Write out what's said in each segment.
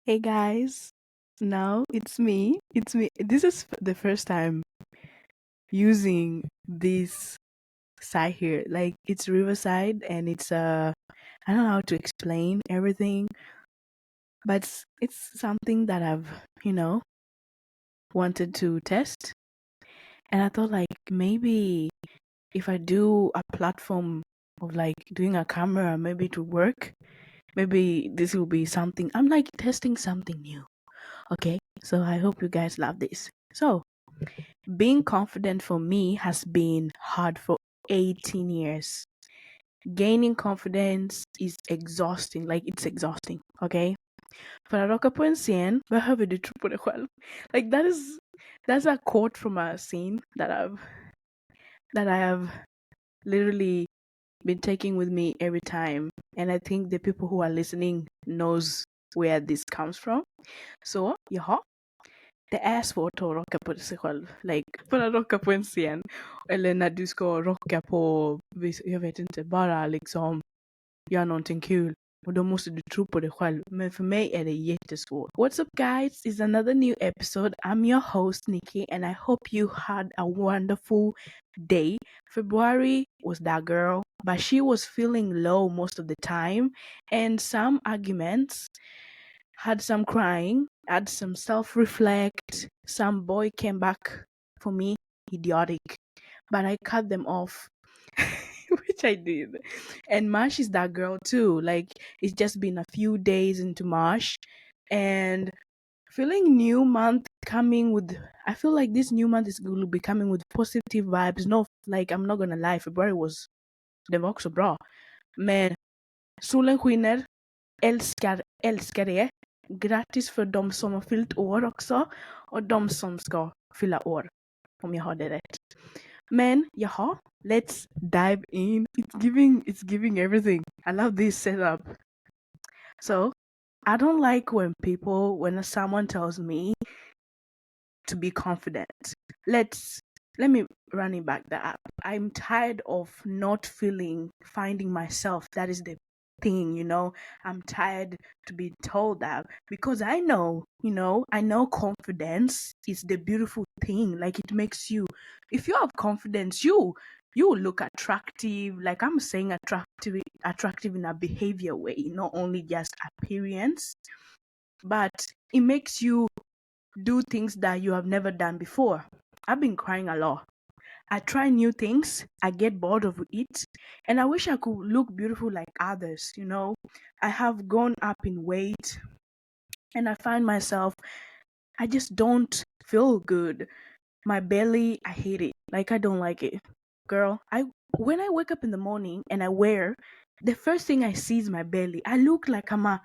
Hey guys, now it's me. It's me. This is the first time using this site here. Like it's Riverside and it's I don't know how to explain everything, but it's something that I've, wanted to test. And I thought like maybe if I do a platform of like doing a camera, maybe to work, maybe this will be something. I'm like testing something new. Okay? So I hope you guys love this. So, being confident for me has been hard for 18 years. Gaining confidence is exhausting. Like, it's exhausting. Okay? För att råka på en scen behöver du tro på dig själv. Like, that's a quote from a scene that I have literally been taking with me every time. And I think the people who are listening knows where this comes from. Så, jaha. Det är svårt att rocka på sig själv. Like, för att rocka på en scen. Eller när du ska rocka på, jag vet inte, bara liksom göra någonting kul. Och då måste du tro på dig själv. Men för mig är det jättesvårt. What's up guys? It's another new episode. I'm your host Nikki and I hope you had a wonderful day. February was that girl, but she was feeling low most of the time. And some arguments, had some crying, had some self-reflect. Some boy came back for me, idiotic, but I cut them off, which I did. And Marsh is that girl too. Like it's just been a few days into Marsh, and feeling new month coming with. I feel like this new month is going to be coming with positive vibes. No, like I'm not gonna lie, February was det var också bra, men solen skiner. Älskar det. Grattis för de som har fyllt år också. Och de som ska fylla år. Om jag har det rätt. Men jaha, let's dive in. It's giving everything. I love this setup. So, I don't like when someone tells me to be confident. Let me run it back that up. I'm tired of not finding myself. That is the thing. I'm tired to be told that because I know confidence is the beautiful thing. Like it makes you, if you have confidence, you look attractive. Like I'm saying attractive in a behavior way, not only just appearance, but it makes you do things that you have never done before. I've been crying a lot. I try new things, I get bored of it, and I wish I could look beautiful like others. I have gone up in weight, and I find myself, I just don't feel good. My belly, I hate it. Like, I don't like it. Girl, when I wake up in the morning and I wear, the first thing I see is my belly. I look like I'm a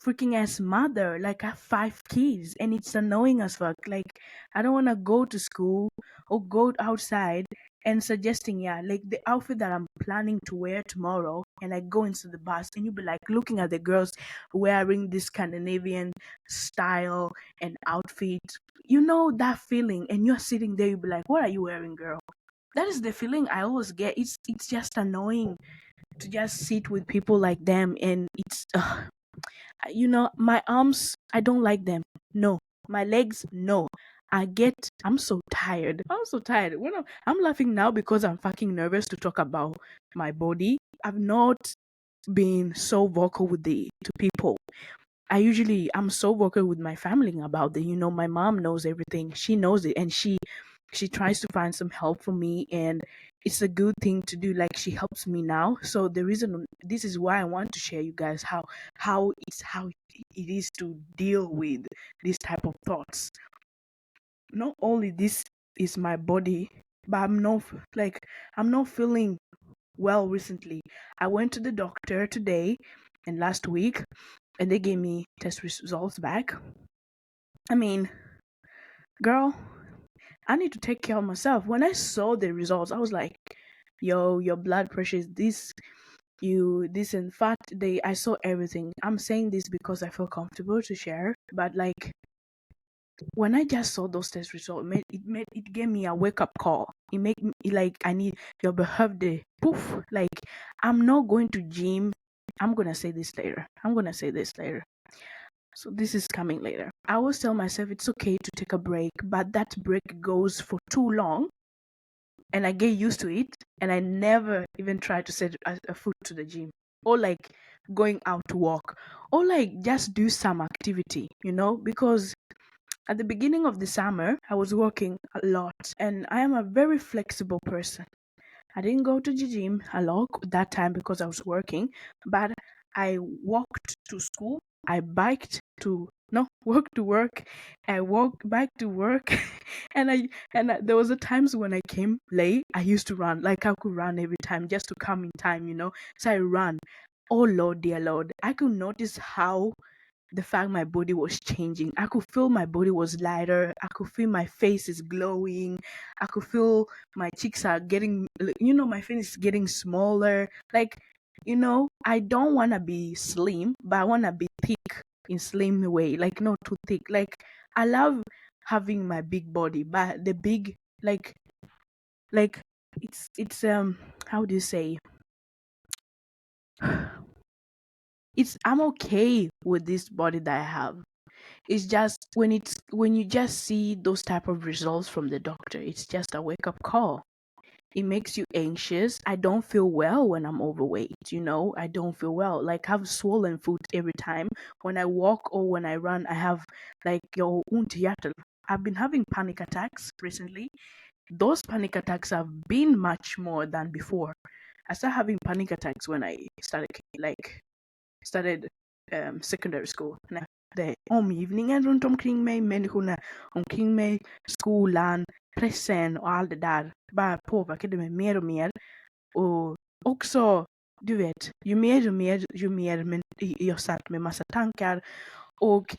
freaking ass mother. Like I have 5 kids and it's annoying as fuck. Like I don't want to go to school or go outside and suggesting like the outfit that I'm planning to wear tomorrow, and I go into the bus and you be like looking at the girls wearing this Scandinavian style and outfit. You know that feeling, and you're sitting there, you be like, what are you wearing, girl? That is the feeling I always get. It's just annoying to just sit with people like them, and it's my arms, I don't like them. No. My legs, no. I'm so tired. I'm so tired. I'm laughing now because I'm fucking nervous to talk about my body. I've not been so vocal to people. I'm so vocal with my family about it. My mom knows everything. She knows it, and she tries to find some help for me, and it's a good thing to do. Like she helps me now. So this is why I want to share you guys how it is to deal with this type of thoughts. Not only this is my body, but I'm not feeling well recently. I went to the doctor today and last week, and they gave me test results back. I mean, girl, I need to take care of myself. When I saw the results, I was like, yo, your blood pressure is this, this and fat. I saw everything. I'm saying this because I feel comfortable to share, but like when I just saw those test results, it gave me a wake up call. It made me like I need your BEHÖVER. Poof. Like I'm not going to gym. I'm gonna say this later. So this is coming later. I always tell myself it's okay to take a break, but that break goes for too long and I get used to it and I never even try to set a foot to the gym or like going out to walk or like just do some activity, because at the beginning of the summer I was working a lot and I am a very flexible person. I didn't go to the gym a lot that time because I was working, but I walked to school. I biked to no work to work. I walked back to work, there was a times when I came late. I used to run like I could run every time just to come in time. So I ran. Oh Lord, dear Lord, I could notice how the fact my body was changing. I could feel my body was lighter. I could feel my face is glowing. I could feel my cheeks are getting, my face is getting smaller. Like, I don't want to be slim, but I want to be thick in slim way. Like, not too thick. Like, I love having my big body, but the big, like, it's how do you say? I'm okay with this body that I have. It's just when you just see those type of results from the doctor, it's just a wake up call. It makes you anxious. I don't feel well when I'm overweight. I don't feel well. Like I have swollen foot every time. When I walk or when I run, I have like your ont i hjärtat. I've been having panic attacks recently. Those panic attacks have been much more than before. I started having panic attacks when I started secondary school. Det omgivningen runt omkring mig, människorna omkring mig, skolan, pressen och allt det där bara påverkade mig mer och mer. Och också, du vet, ju mer men jag satt med massa tankar. Och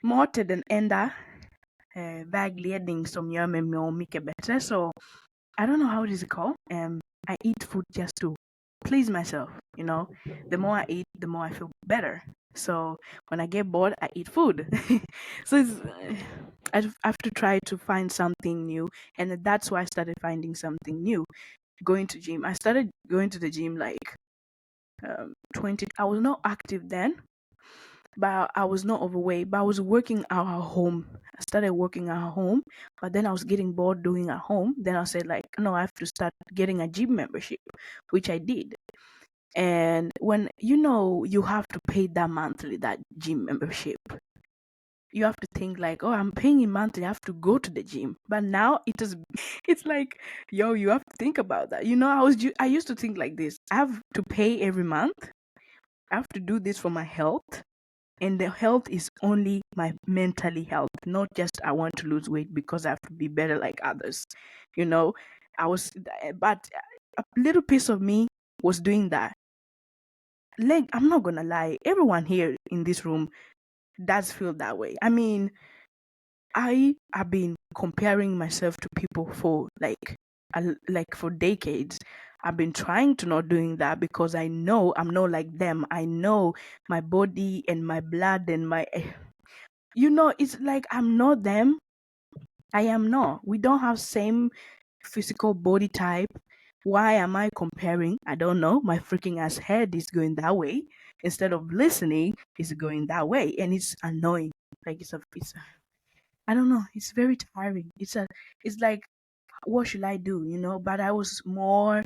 mat är den enda vägledning som gör mig må mycket bättre. Så I don't know how it is called. I eat food just to please myself. The more I eat, the more I feel better. So when I get bored, I eat food. So I have to try to find something new, and that's why I started finding something new. Going to gym. I started going to the gym like 20. I was not active then, but I was not overweight. But I was working out at home. I started working out at home, but then I was getting bored doing at home. Then I said like, no, I have to start getting a gym membership, which I did. And when you have to pay that gym membership, you have to think like, oh, I'm paying it monthly, I have to go to the gym. But now it's like, yo, you have to think about that. I used to think like this: I have to pay every month. I have to do this for my health, and the health is only my mentally health, not just I want to lose weight because I have to be better like others. But a little piece of me was doing that. Like, I'm not gonna lie, everyone here in this room does feel that way. I mean, I have been comparing myself to people for for decades. I've been trying to not doing that because I know I'm not like them. I know my body and my blood and it's like I'm not them. I am not. We don't have same physical body type. Why am I comparing? I don't know. My freaking ass head is going that way. Instead of listening, it's going that way. And it's annoying. Like I don't know. It's very tiring. It's like, what should I do? But I was more,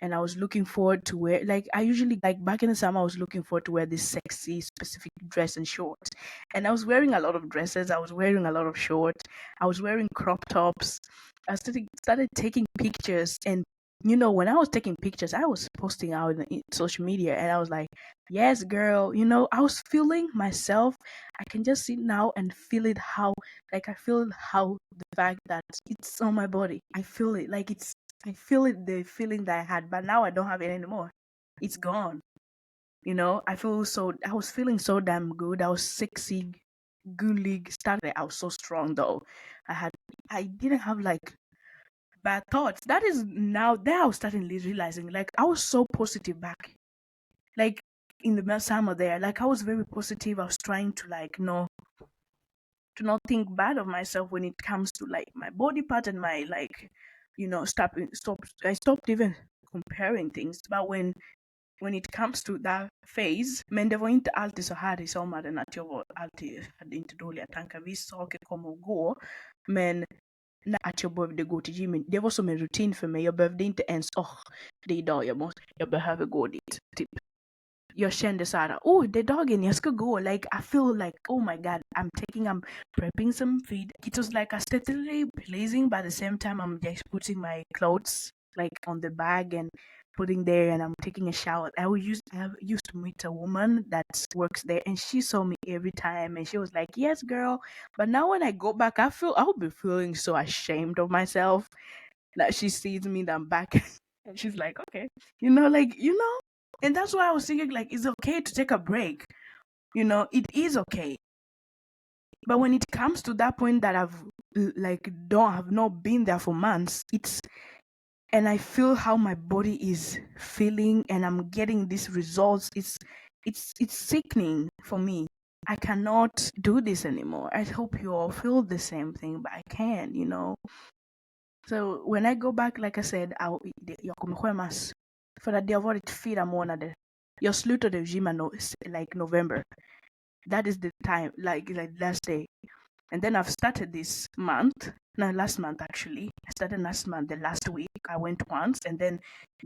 and I was looking forward to wear, like, I usually, like, back in the summer, I was looking forward to wear this sexy specific dress and shorts. And I was wearing a lot of dresses. I was wearing a lot of shorts. I was wearing crop tops. I started taking pictures, and when I was taking pictures, I was posting out in social media, and I was like, yes, girl, I was feeling myself. I can just sit now and feel it, I feel how the fact that it's on my body. I feel it, I feel it, the feeling that I had, but now I don't have it anymore. It's gone. I was feeling so damn good. I was sexy, good league started. I was so strong though. I didn't have like bad thoughts. That is now that I was starting realizing, like, I was so positive back, like, in the summer there. Like, I was very positive. I was trying to, like, no, to not think bad of myself when it comes to, like, my body part and my, like, stop. I stopped even comparing things. But when when it comes to that phase, men det var inte alltid så här i sommaren att jag hade inte dåliga tankar. Vissa saker kommer och gå, men att jag behövde gå till gymmet, det var som en rutin för mig. Jag behövde inte ens, det är idag jag behöver gå dit. Typ. Jag kände så här, det är dagen jag ska gå. Like, I feel like, oh my god, I'm prepping some food. It was like aesthetically pleasing, but at the same time, I'm just putting my clothes like on the bag and putting there, and I'm taking a shower. I used to meet a woman that works there, and she saw me every time, and she was like, yes, girl. But now when I go back, I'll be feeling so ashamed of myself that she sees me that I'm back. And she's like, okay, and that's why I was thinking, like, it's okay to take a break. It is okay. But when it comes to that point that have not been there for months, and I feel how my body is feeling, and I'm getting these results. It's sickening for me. I cannot do this anymore. I hope you all feel the same thing, but I can't, So when I go back, like I said, jag kommer skämmas. För att det har varit 4 månader. Jag slutade gymma like November. That is the time, like last day. And then I've started this month. No, last month actually. I started last month. The last week I went once, and then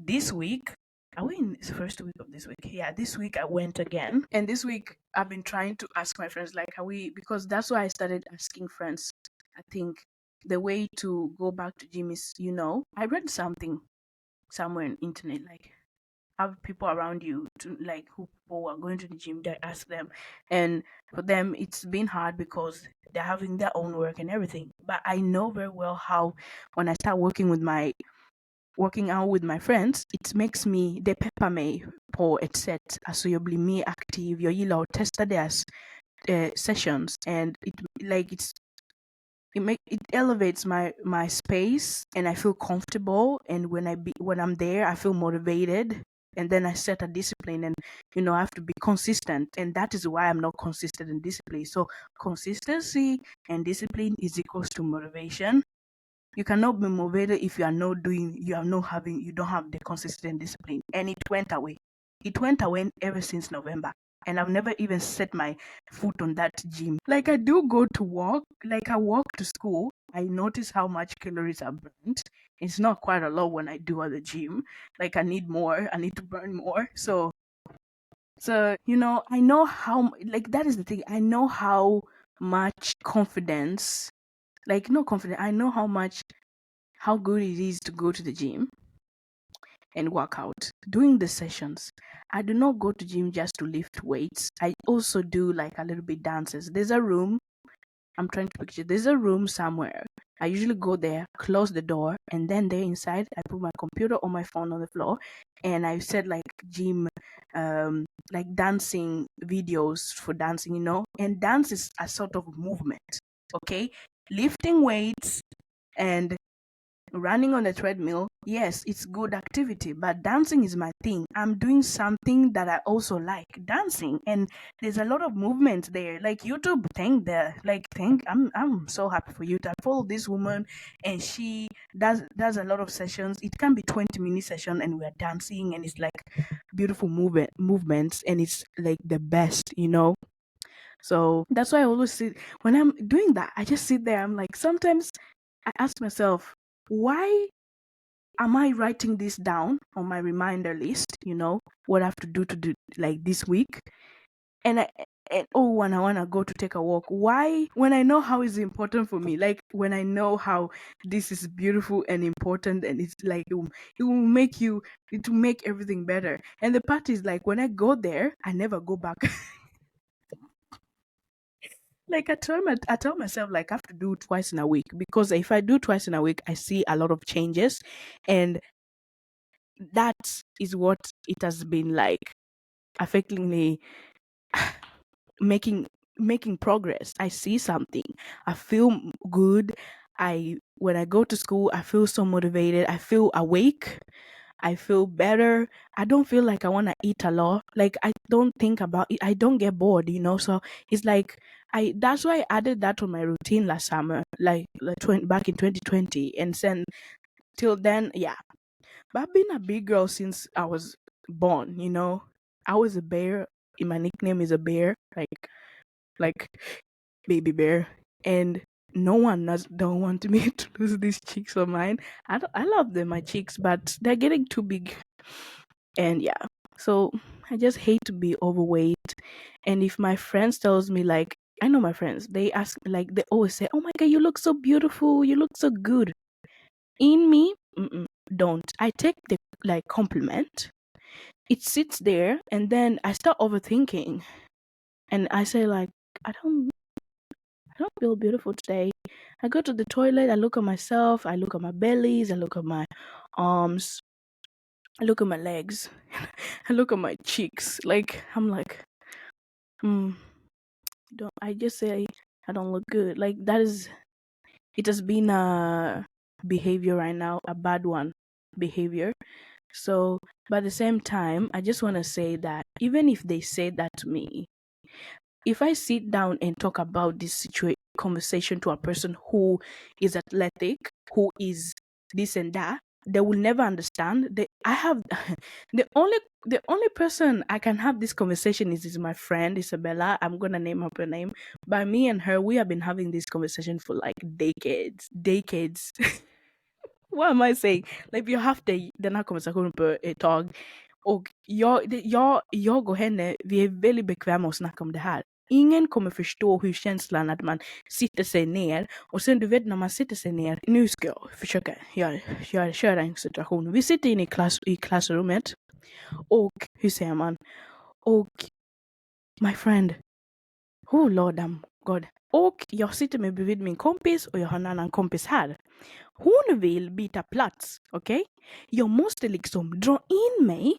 this week I went. It's the first week of this week. Yeah, this week I went again. And this week I've been trying to ask my friends, like, because that's why I started asking friends. I think the way to go back to gym is, I read something somewhere on internet, like, have people around you to, like, who people are going to the gym, that ask them. And for them, it's been hard because they're having their own work and everything. But I know very well how when I start working out with my friends, it makes me, det peppar mig på ett sätt. Alltså jag blir mer aktiv. Jag gillar att testa deras sessions, and it elevates my space, and I feel comfortable. And when I'm there, I feel motivated. And then I set a discipline, and I have to be consistent, and that is why I'm not consistent in discipline. So consistency and discipline is equals to motivation. You cannot be motivated if you don't have the consistent discipline. And it went away. It went away ever since November. And I've never even set my foot on that gym. Like, I do go to walk. Like, I walk to school. I notice how much calories are burnt. It's not quite a lot when I do at the gym. Like, I need more. I need to burn more. So I know how, like, that is the thing. I know how much confidence, like, not confidence. I know how good it is to go to the gym and work out, doing the sessions. I do not go to gym just to lift weights. I also do like a little bit dances. There's a room, I'm trying to picture, there's a room somewhere. I usually go there, close the door, and then there inside, I put my computer or my phone on the floor, and I set like gym, like dancing videos for dancing, and dance is a sort of movement, okay? Lifting weights and running on the treadmill, yes, it's good activity, but dancing is my thing. I'm doing something that I also like, dancing, and there's a lot of movement there. Like, YouTube, I'm so happy for you. I follow this woman, and she does a lot of sessions. It can be 20-minute session, and we're dancing, and it's like beautiful movements, and it's like the best. So that's why I always sit, when I'm doing that, I just sit there. I'm like, sometimes I ask myself, why am I writing this down on my reminder list? What I have to do like this week. When I want to go to take a walk. Why? When I know how it's important for me, like when I know how this is beautiful and important, and it's like it will make everything better. And the part is, like, when I go there, I never go back. Like, I tell myself, like, I have to do it twice in a week, because if I do twice in a week, I see a lot of changes, and that is what it has been like, affecting me, making progress. I see something. I feel good. When I go to school, I feel so motivated. I feel awake. I feel better. I don't feel like I want to eat a lot. Like, I don't think about it. I don't get bored, So it's like, that's why I added that to my routine last summer, back in 2020. And then till then, yeah. But I've been a big girl since I was born, you know. I was a bear. My nickname is a bear, like baby bear, and no one don't want me to lose these cheeks of mine. I love them, my cheeks, but they're getting too big, and yeah. So I just hate to be overweight. And if my friends tells me like, I know my friends, they ask me like, they always say, "Oh my god, you look so beautiful, you look so good." In me, don't. I take the like compliment. It sits there, and then I start overthinking, and I say like, I don't I don't feel beautiful today. I go to the toilet, I look at myself, I look at my bellies, I look at my arms, I look at my legs, I look at my cheeks. Like I'm like, don't I just say I don't look good. Like that is it has been a behavior right now, a bad one behavior. So but at the same time, I just wanna say that even if they say that to me, if I sit down and talk about this conversation to a person who is athletic, who is this and that, they will never understand. I have the only person I can have this conversation is my friend Isabella. I'm gonna name up her name. But me and her, we have been having this conversation for like decades. What am I saying? Like vi har haft den här konversationen på ett tag. Och jag och henne, vi är väldigt bekväma att snacka om det här. Ingen kommer förstå hur känslan att man sitter sig ner. Och sen du vet när man sitter sig ner. Nu ska jag försöka köra en situation. Vi sitter inne i klassrummet. Och hur säger man? Och my friend. Oh Lord God. Och jag sitter med bredvid min kompis och jag har en annan kompis här. Hon vill byta plats, okej? Jag måste liksom dra in mig.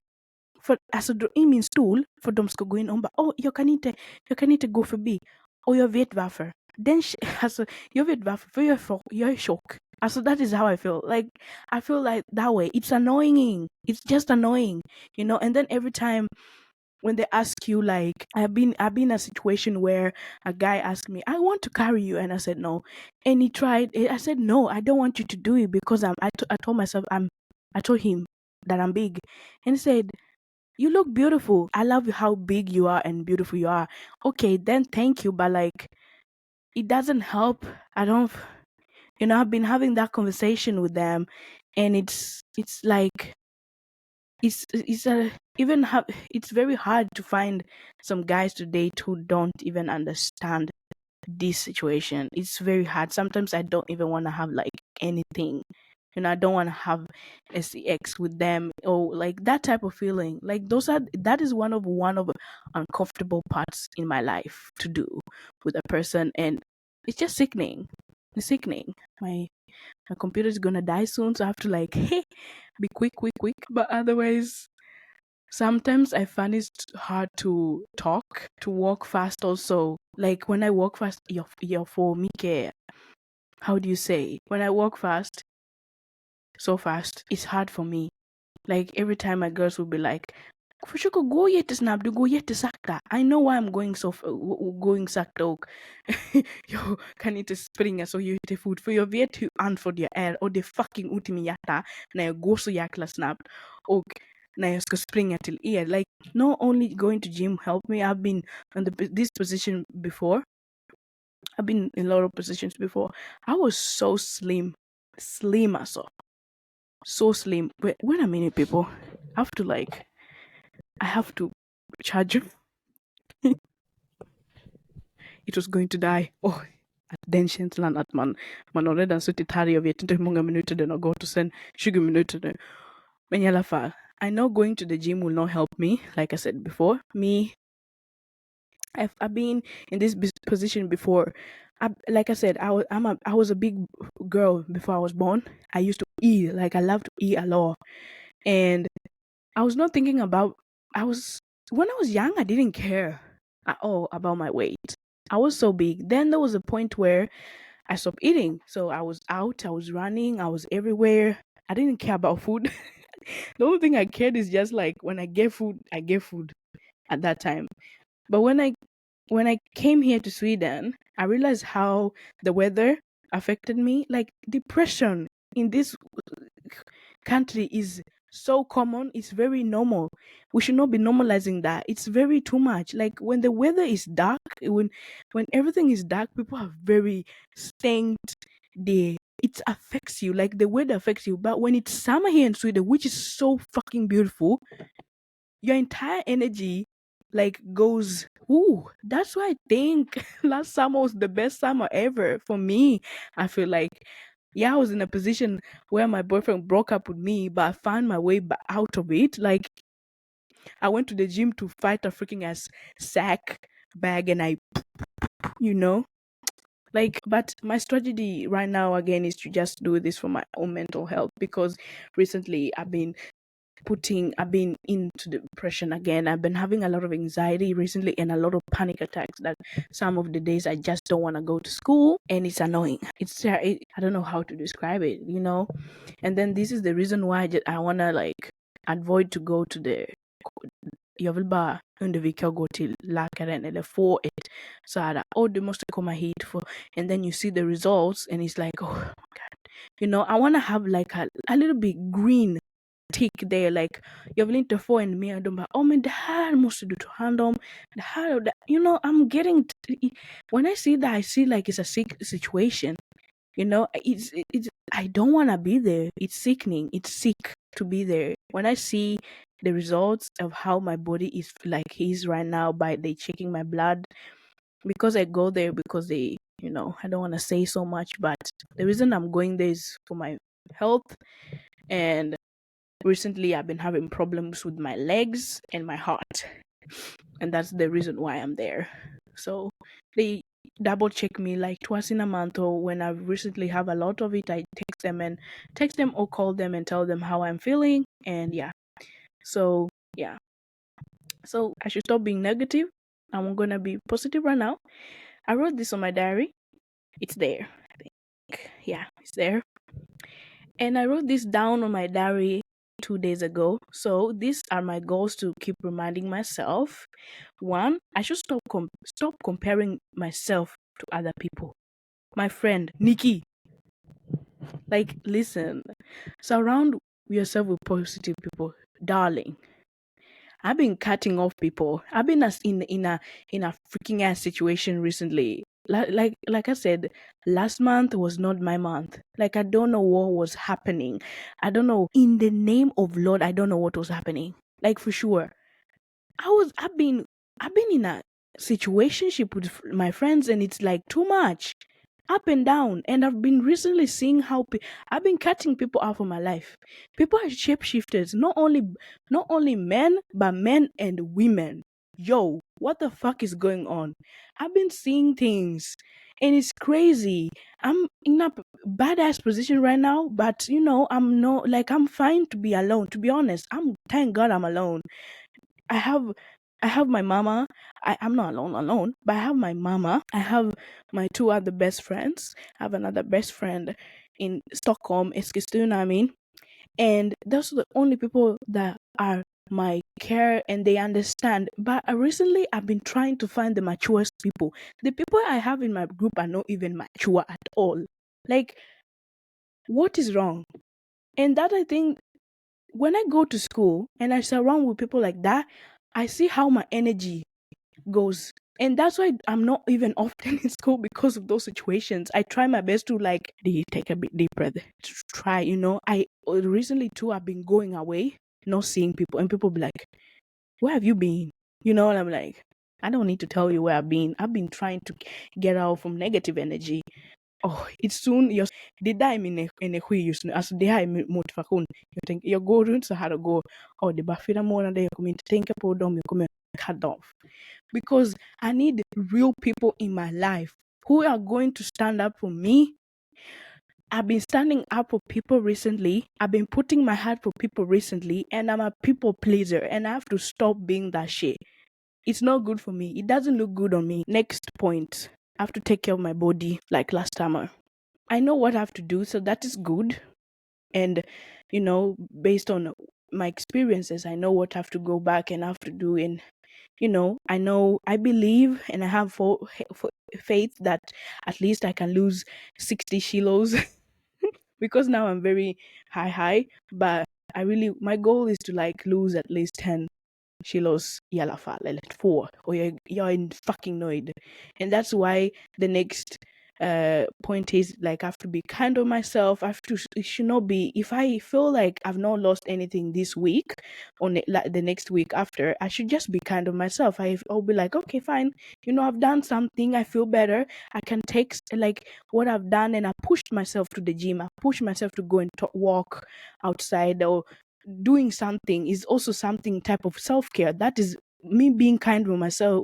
Alltså dra in min stol för de ska gå in och bara, jag kan inte gå förbi. Och jag vet varför. Alltså, jag vet varför, för jag är tjock. Alltså that is how I feel. Like, I feel like that way. It's annoying. It's just annoying. You know, and then every time when they ask you, like, I've been in a situation where a guy asked me, I want to carry you, and I said no. And he tried. I said no, I don't want you to do it because I told him that I'm big, and he said, you look beautiful. I love how big you are and beautiful you are. Okay, then thank you, but like, it doesn't help. I don't, I've been having that conversation with them, and it's like it's very hard to find some guys to date who don't even understand this situation. It's very hard. Sometimes I don't even want to have like anything. I don't want to have sex with them or like that type of feeling. Like that is one of uncomfortable parts in my life to do with a person, and it's just sickening. It's sickening. My computer is gonna die soon, so I have to like be quick. But otherwise, sometimes I find it hard to talk, to walk fast also. Like when I walk fast, you're for me, how do you say? When I walk fast, so fast, it's hard for me. Like every time my girls will be like, försöka gå jättesnabbt, du går jättesakta. I know why I'm going sakta och jag kan inte springa så jättefort för jag vet hur andfådd jag är och det är fucking ont i min hjärta när jag går så jäkla snabbt och när jag ska springa till er. Like not only going to gym helped me, I've been in this position before. I've been in a lot of positions before. I was so slim also. So slim. Wait a minute, people. I have to charge it. It was going to die. Den känslan att man har redan suttit här, jag vet inte hur många minuter den har gått och sen 20 minuter nu. Men i alla fall, I know going to the gym will not help me, like I said before. I've been in this position before. Like I said, I was a big girl before I was born. I used to eat, like I love to eat a lot. And I was not thinking about, when I was young, I didn't care at all about my weight. I was so big. Then there was a point where I stopped eating. So I was out, I was running, I was everywhere. I didn't care about food. The only thing I cared is just like when I get food at that time. But when I came here to Sweden, I realized how the weather affected me. Like depression in this country is so common. It's very normal. We should not be normalizing that. It's very too much. Like when the weather is dark, when everything is dark, people are very stained. It affects you. Like the weather affects you. But when it's summer here in Sweden, which is so fucking beautiful, your entire energy like goes, ooh. That's why I think last summer was the best summer ever for me. I feel like, yeah, I was in a position where my boyfriend broke up with me, but I found my way out of it. Like I went to the gym to fight a freaking ass sack bag, and I, you know, like, but my strategy right now again is to just do this for my own mental health, because recently I've been into depression again. I've been having a lot of anxiety recently and a lot of panic attacks that some of the days I just don't want to go to school, and it's annoying. I don't know how to describe it, you know? And then this is the reason why I want to like avoid to go to the jag vill bara undvika att gå till läkaren eller få ett så här, oh, du måste komma hit för, and then you see the results and it's like, oh my god, you know, I want to have like a little bit green tick there, like jag vill inte få en mer, de bara, oh men det här måste du ta hand om, det här och det, you know, I'm getting when I see that, I see like it's a sick situation, you know, it's I don't want to be there. It's sickening. It's sick to be there. When I see the results of how my body is like is right now by they checking my blood, because I go there because they, you know, I don't want to say so much, but the reason I'm going there is for my health. And recently I've been having problems with my legs and my heart, and that's the reason why I'm there. So they double check me like twice in a month, or when I recently have a lot of it, I text them or call them and tell them how I'm feeling. And yeah, so yeah, so I should stop being negative. I'm gonna be positive right now. I wrote this on my diary. It's there, I think. Yeah, it's there. And I wrote this down on my diary 2 days ago. So these are my goals to keep reminding myself. One, I should stop comparing myself to other people. My friend Nikki, like, listen, surround yourself with positive people, darling. I've been cutting off people. I've been in a freaking ass situation recently. Like I said, last month was not my month. Like I don't know what was happening. I don't know. In the name of Lord, I don't know what was happening. Like for sure. I've been in a situationship with my friends, and it's like too much, up and down. And I've been recently seeing how I've been cutting people out of my life. People are shapeshifters, not only men, but men and women. Yo, what the fuck is going on? I've been seeing things, and it's crazy. I'm in a badass position right now, but you know, I'm fine to be alone. To be honest, thank God I'm alone. I have my mama. I'm not alone, but I have my mama. I have my two other best friends. I have another best friend in Stockholm, Eskilstuna, I mean. And those are the only people that are my care, and they understand. But recently I've been trying to find the maturest people. The people I have in my group are not even mature at all. Like, what is wrong? And that, I think, when I go to school and I surround with people like that, I see how my energy goes. And that's why I'm not even often in school, because of those situations. I try my best to like take a bit deep breath to try, you know. I recently too I've been going away, not seeing people, and people be like, where have you been? You know, and I'm like, I don't need to tell you where I've been. I've been trying to get out from negative energy. Oh, it's soon just det där är min energi just nu. Alltså det här är min motivation. Jag går runt så här och går, det är bara 4 månader, jag kommer inte tänka på dem, jag kommer cut off. Because I need real people in my life who are going to stand up for me. I've been standing up for people recently. I've been putting my heart for people recently, and I'm a people pleaser, and I have to stop being that shit. It's not good for me. It doesn't look good on me. Next point. I have to take care of my body like last summer. I know what I have to do, so that is good. And, you know, based on my experiences, I know what I have to go back and have to do. And, you know, I believe, and I have faith that at least I can lose 60 kilos because now I'm very high, but my goal is to like lose at least 10 kilos i alla fall, eller 2. Och jag är fucking nöjd. And that's why the next point is like I have to be kind of myself. It should not be, if I feel like I've not lost anything this week or like the next week after, I should just be kind of myself. I'll be like, okay, fine, you know, I've done something, I feel better, I can take like what I've done, and I pushed myself to the gym, I pushed myself to go and walk outside, or doing something is also something type of self-care. That is me being kind with myself,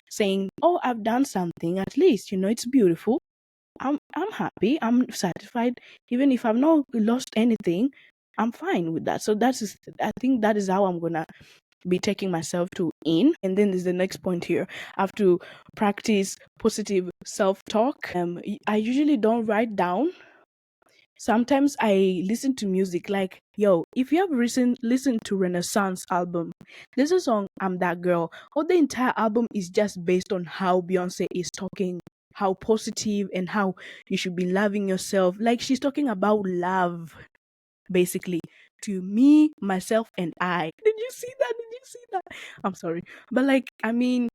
saying, oh, I've done something, at least, you know, it's beautiful, I'm happy, I'm satisfied, even if I've not lost anything, I'm fine with that. So I think that is how I'm gonna be taking myself to in. And then there's the next point here. I have to practice positive self-talk. I usually don't write down. Sometimes I listen to music. Like, yo, if you have listened to Renaissance album, there's a song, I'm That Girl. Or the entire album is just based on how Beyonce is talking, how positive, and how you should be loving yourself. Like, she's talking about love, basically, to me, myself, and I. Did you see that? I'm sorry. But like, I mean,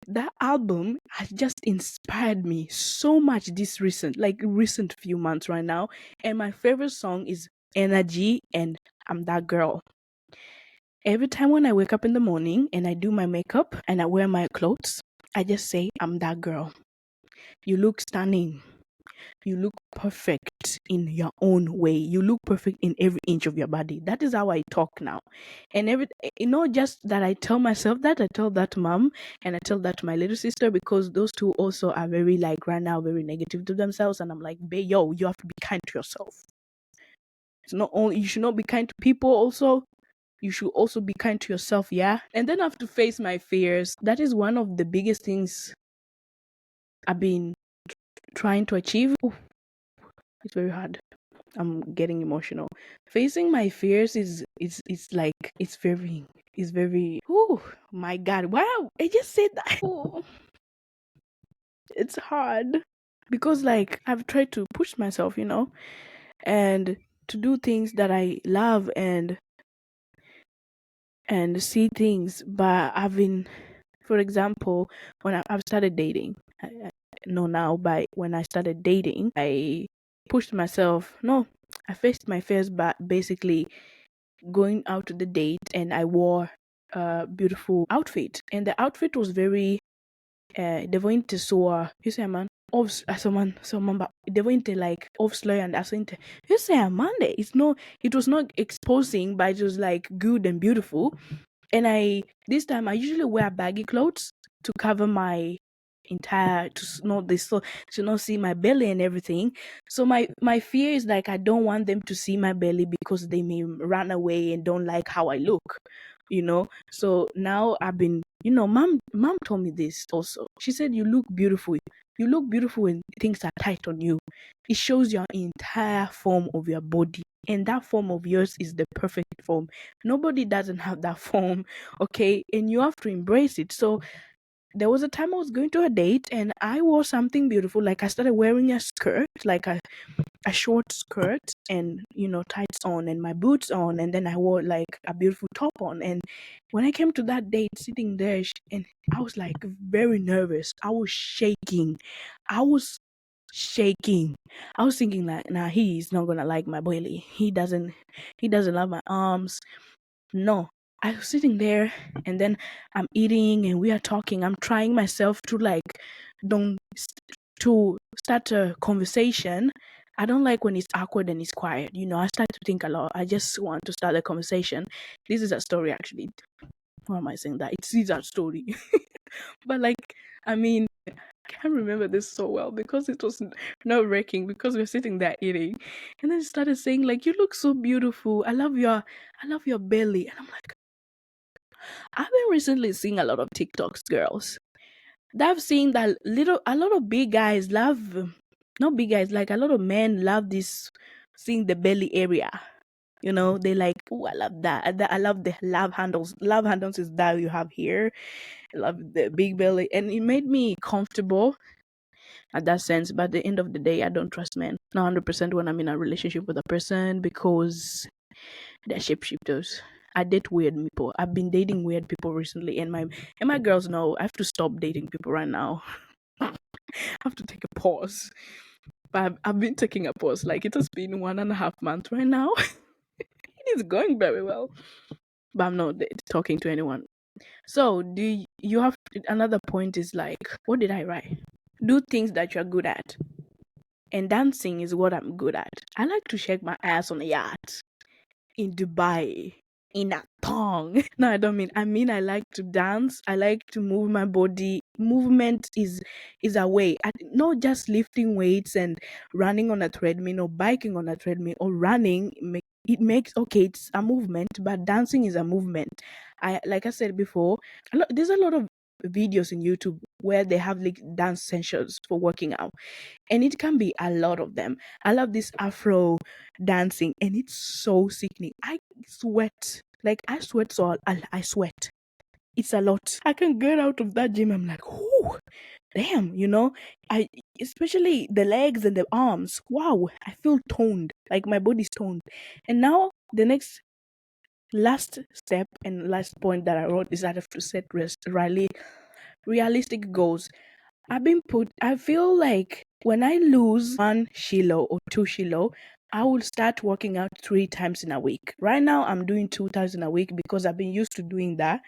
that album has just inspired me so much this recent few months right now. And my favorite song is Energy and I'm That Girl. Every time when I wake up in the morning and I do my makeup and I wear my clothes, I just say, I'm that girl. You look stunning. You look perfect in your own way. You look perfect in every inch of your body. That is how I talk now. And not just that I tell myself that, I tell that to mom and I tell that to my little sister, because those two also are very, like, right now, very negative to themselves. And I'm like, yo, you have to be kind to yourself. It's not only, you should not be kind to people also. You should also be kind to yourself, yeah? And then I have to face my fears. That is one of the biggest things I've been trying to achieve. Ooh, it's very hard. I'm getting emotional. Facing my fears is like, it's very, oh my God, wow, I just said that. Ooh. It's hard because, like, I've tried to push myself, you know, and to do things that I love and see things, but I've been, for example, when I've started dating, but when I started dating, I pushed myself. No, I faced my fears, but basically going out to the date, and I wore a beautiful outfit, and the outfit was very, det var inte så, hur säger man? Det var inte like avslöjande, alltså inte, hur säger man det? It was not exposing, but it was like good and beautiful. And this time I usually wear baggy clothes to cover my entire, to not see my belly and everything. So my fear is like, I don't want them to see my belly because they may run away and don't like how I look, you know. So now I've been, you know, mom told me this also. She said, you look beautiful when things are tight on you. It shows your entire form of your body, and that form of yours is the perfect form. Nobody doesn't have that form, okay? And you have to embrace it. So there was a time I was going to a date and I wore something beautiful. Like, I started wearing a skirt, like a short skirt, and, you know, tights on and my boots on, and then I wore like a beautiful top on. And when I came to that date, sitting there, and I was like very nervous. I was shaking. I was thinking like, nah, he's not gonna like my belly. He doesn't love my arms. No, I was sitting there, and then I'm eating and we are talking. I'm trying myself to to start a conversation. I don't like when it's awkward and it's quiet. You know, I start to think a lot. I just want to start a conversation. This is a story, actually. Why am I saying that? It's a story. But like, I mean, I can't remember this so well because it was nerve-wracking, because we were sitting there eating, and then he started saying like, you look so beautiful. I love your belly. And I'm like, I've been recently seeing a lot of TikToks, girls. I've seen that a lot of big guys love, not big guys, like a lot of men love this, seeing the belly area. You know, they like, oh, I love that. I love the love handles. Love handles is that you have here. I love the big belly. And it made me comfortable at that sense. But at the end of the day, I don't trust men. Not 100% when I'm in a relationship with a person, because They're shapeshifters. I date weird people. I've been dating weird people recently, and my girls know I have to stop dating people right now. I have to take a pause. But I've been taking a pause. Like, it has been 1.5 months right now. It is going very well, but I'm not talking to anyone. So, do you have another point? Is like, what did I write? Do things that you're good at, and dancing is what I'm good at. I like to shake my ass on a yacht in Dubai in a thong. No, I mean I like to dance. I like to move my body. Movement is a way. Not just lifting weights and running on a treadmill or biking on a treadmill or running. It makes okay. It's a movement, but dancing is a movement. Like I said before, there's a lot of videos in YouTube where they have like dance sessions for working out, and it can be a lot of them. I love this Afro dancing, and it's so sickening. I sweat. Like, I sweat, so I sweat. It's a lot. I can get out of that gym. I'm like, oh, damn, I especially the legs and the arms. Wow, I feel toned. Like, my body's toned. And now the next last step and last point that I wrote is that I have to set realistic goals. I feel like when I lose 1 kilo or 2 kilo, I will start working out 3 times in a week. Right now, I'm doing 2 times in a week because I've been used to doing that.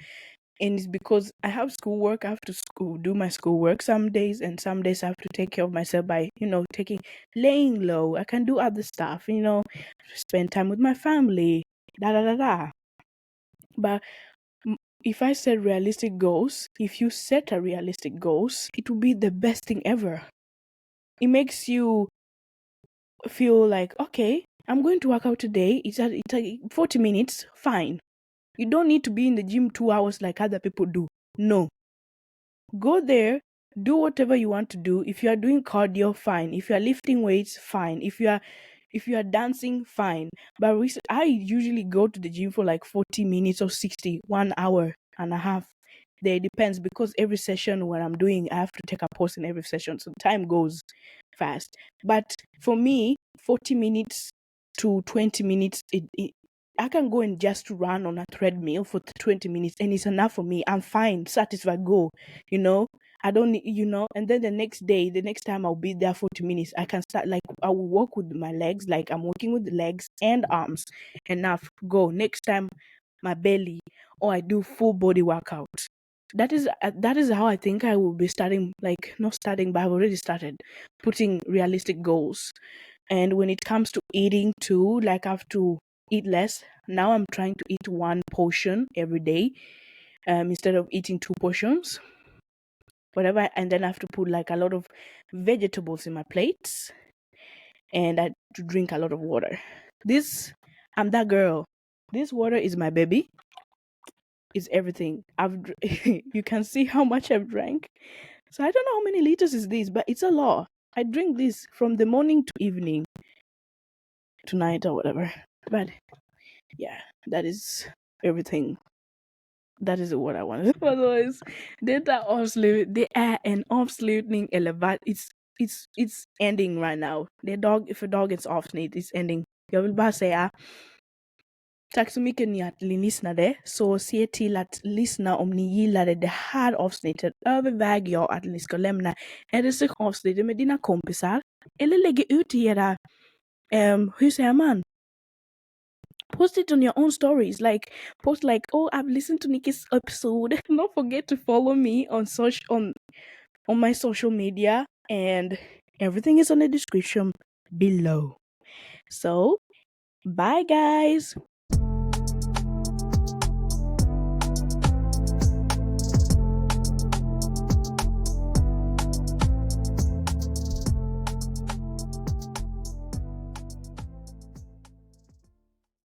And it's because I have schoolwork. I have to do my schoolwork some days, and some days I have to take care of myself by, laying low. I can do other stuff, spend time with my family, da da da da. But if I set realistic goals, if you set a realistic goals, it will be the best thing ever. It makes you feel like, okay, I'm going to work out today. It's 40 minutes, fine. You don't need to be in the gym 2 hours like other people do. No. Go there, do whatever you want to do. If you are doing cardio, fine. If you are lifting weights, fine. If you are dancing, fine. But I usually go to the gym for like 40 minutes or 60, 1 hour and a half. There depends, because every session when I'm doing, I have to take a pause in every session, so time goes fast. But for me, 40 minutes to 20 minutes, I can go and just run on a treadmill for 20 minutes, and it's enough for me. I'm fine, satisfied, go. I don't need, and then the next time I'll be there 40 minutes, I can start, like, I will walk with my legs, like I'm working with the legs and arms. Enough, go. Next time, my belly, or I do full body workout. That is how I think I will be starting, like, not starting, but I've already started putting realistic goals. And when it comes to eating too, like, I have to eat less. Now I'm trying to eat 1 portion every day, instead of eating 2 portions. Whatever, and then I have to put like a lot of vegetables in my plates, and I have to drink a lot of water. I'm that girl. This water is my baby. It's everything. You can see how much I've drank. So I don't know how many liters is this, but it's a lot. I drink this from the morning to evening, tonight or whatever. But yeah, that is everything. That is what I wanted. Otherwise, det är en avslutning, eller vad? It's ending right now. För dagens avsnitt is ending. Jag vill bara säga tack så mycket ni att ni lyssnade. Så se till att lyssna om ni gillade det här avsnittet. Överväg jag att ni ska lämna en recension med dina kompisar. Eller lägga ut i era, hur säger man? Post it on your own stories. Like, post like, oh, I've listened to Nikki's episode. Don't forget to follow me on my social media, and everything is on the description below. So, bye guys.